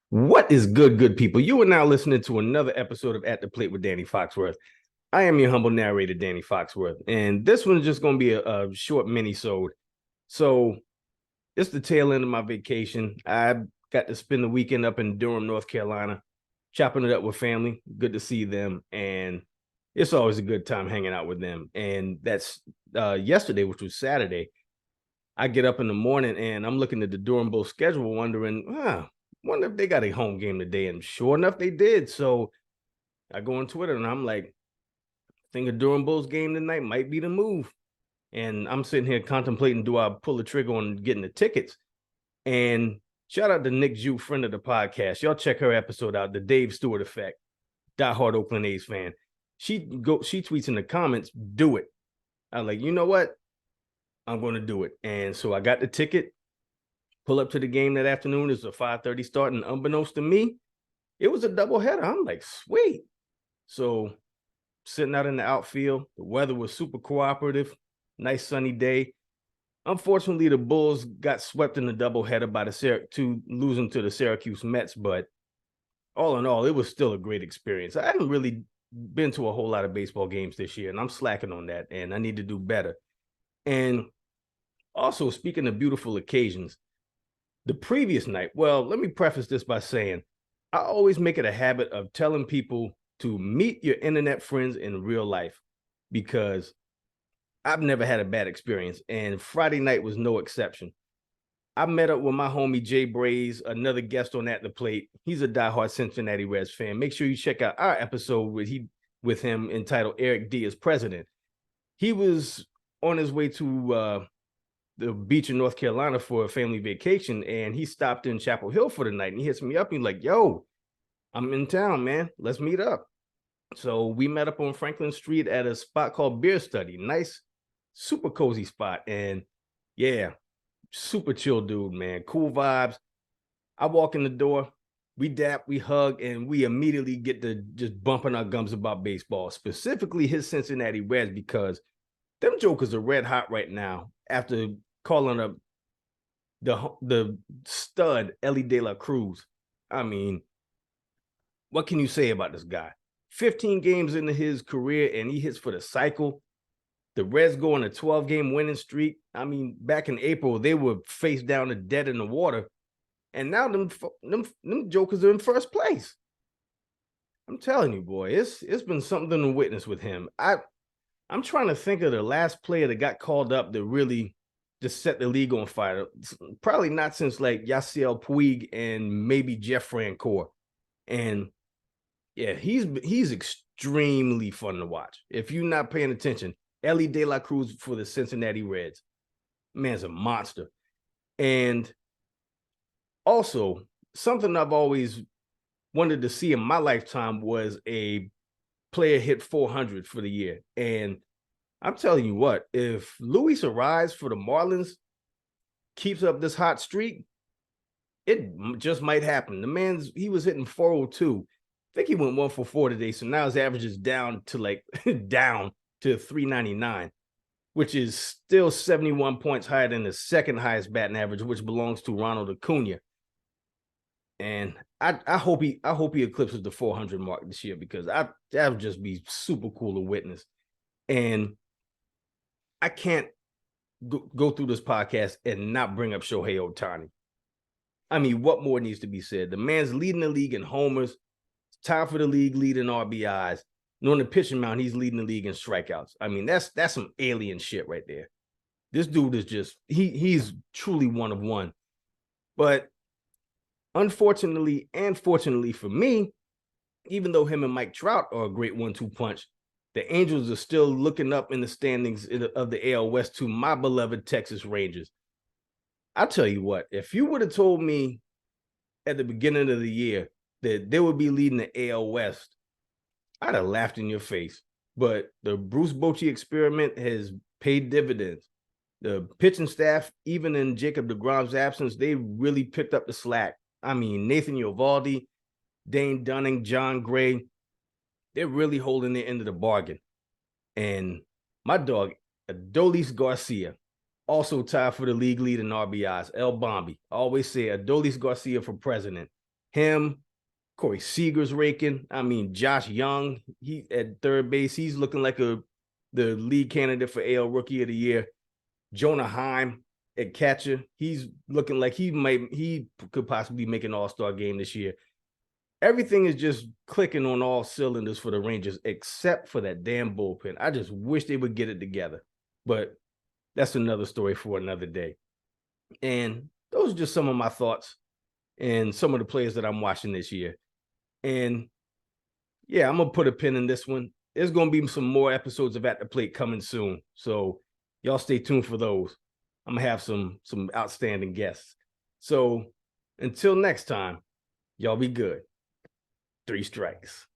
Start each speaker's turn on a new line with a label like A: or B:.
A: What is good people? You are now listening to another episode of At the Plate with Danny Foxworth. I am your humble narrator, Danny Foxworth, and this one's just going to be a short mini-sode. So it's the tail end of my vacation. I got to spend the weekend up in Durham, North Carolina, chopping it up with family. Good to see them, and it's always a good time hanging out with them. And that's yesterday, which was Saturday. I get up in the morning and I'm looking at the Durham Bulls schedule, wondering, wonder if they got a home game today. And sure enough, they did. So I go on Twitter and I'm like, I think a Durham Bulls game tonight might be the move. And I'm sitting here contemplating, do I pull the trigger on getting the tickets? And shout out to Nick Jew, friend of the podcast. Y'all check her episode out, the Dave Stewart Effect, diehard Oakland A's fan. She tweets in the comments, do it. I was like, you know what? I'm going to do it. And so I got the ticket, pull up to the game that afternoon. It's a 5:30 start, and unbeknownst to me, it was a doubleheader. I'm like, sweet. So sitting out in the outfield, the weather was super cooperative, nice sunny day. Unfortunately, the Bulls got swept in the doubleheader by to losing to the Syracuse Mets, but all in all, it was still a great experience. I haven't really been to a whole lot of baseball games this year, and I'm slacking on that, and I need to do better. And also, speaking of beautiful occasions, the previous night, well, let me preface this by saying I always make it a habit of telling people to meet your internet friends in real life because I've never had a bad experience, and Friday night was no exception. I met up with my homie JBraze, another guest on At the Plate. He's a diehard Cincinnati Reds fan. Make sure you check out our episode with him entitled Eric D as President. He was on his way to the beach in North Carolina for a family vacation, and he stopped in Chapel Hill for the night. And he hits me up. He's like, "Yo, I'm in town, man. Let's meet up." So we met up on Franklin Street at a spot called Beer Study. Nice, super cozy spot. And yeah, super chill dude, man. Cool vibes. I walk in the door, we dap, we hug, and we immediately get to just bumping our gums about baseball, specifically his Cincinnati Reds, because them jokers are red hot right now after calling up the stud Ellie De La Cruz. I mean, what can you say about this guy? 15 games into his career and he hits for the cycle. The Reds go on a 12-game winning streak. I mean, back in April, they were face down to dead in the water. And now them jokers are in first place. I'm telling you, boy, it's been something to witness with him. I'm trying to think of the last player that got called up that really just set the league on fire. Probably not since like Yasiel Puig and maybe Jeff Francoeur. And yeah, he's extremely fun to watch. If you're not paying attention, Ellie De La Cruz for the Cincinnati Reds, man's a monster. And also, something I've always wanted to see in my lifetime was a player hit 400 for the year. And I'm telling you what, if Luis Ariz for the Marlins keeps up this hot streak, it just might happen. He was hitting 402. I think he went 1 for 4 today. So now his average is down to down to 399, which is still 71 points higher than the second highest batting average, which belongs to Ronald Acuna. And I hope he eclipses the 400 mark this year, because that would just be super cool to witness. And I can't go through this podcast and not bring up Shohei Ohtani. I mean, what more needs to be said? The man's leading the league in homers, tied for the league lead in RBIs. And on the pitching mound, he's leading the league in strikeouts. I mean, that's some alien shit right there. This dude is just he's truly one of one. But unfortunately and fortunately for me, even though him and Mike Trout are a great 1-2 punch, the Angels are still looking up in the standings of the AL West to my beloved Texas Rangers. I'll tell you what, if you would have told me at the beginning of the year that they would be leading the AL West, I'd have laughed in your face. But the Bruce Bochy experiment has paid dividends. The pitching staff, even in Jacob deGrom's absence, they really picked up the slack. I mean, Nathan Eovaldi, Dane Dunning, John Gray, they're really holding their end of the bargain. And my dog, Adolis Garcia, also tied for the league lead in RBIs. El Bombi. I always say Adolis Garcia for president. Him, Corey Seager's raking. I mean, Josh Young, he at third base, he's looking like the lead candidate for AL Rookie of the Year. Jonah Heim at catcher, he's looking like he could possibly make an All-Star game this year. Everything is just clicking on all cylinders for the Rangers, except for that damn bullpen. I just wish they would get it together. But that's another story for another day. And those are just some of my thoughts and some of the players that I'm watching this year. And yeah, I'm going to put a pin in this one. There's going to be some more episodes of At the Plate coming soon. So y'all stay tuned for those. I'm going to have some outstanding guests. So until next time, y'all be good. 3 strikes.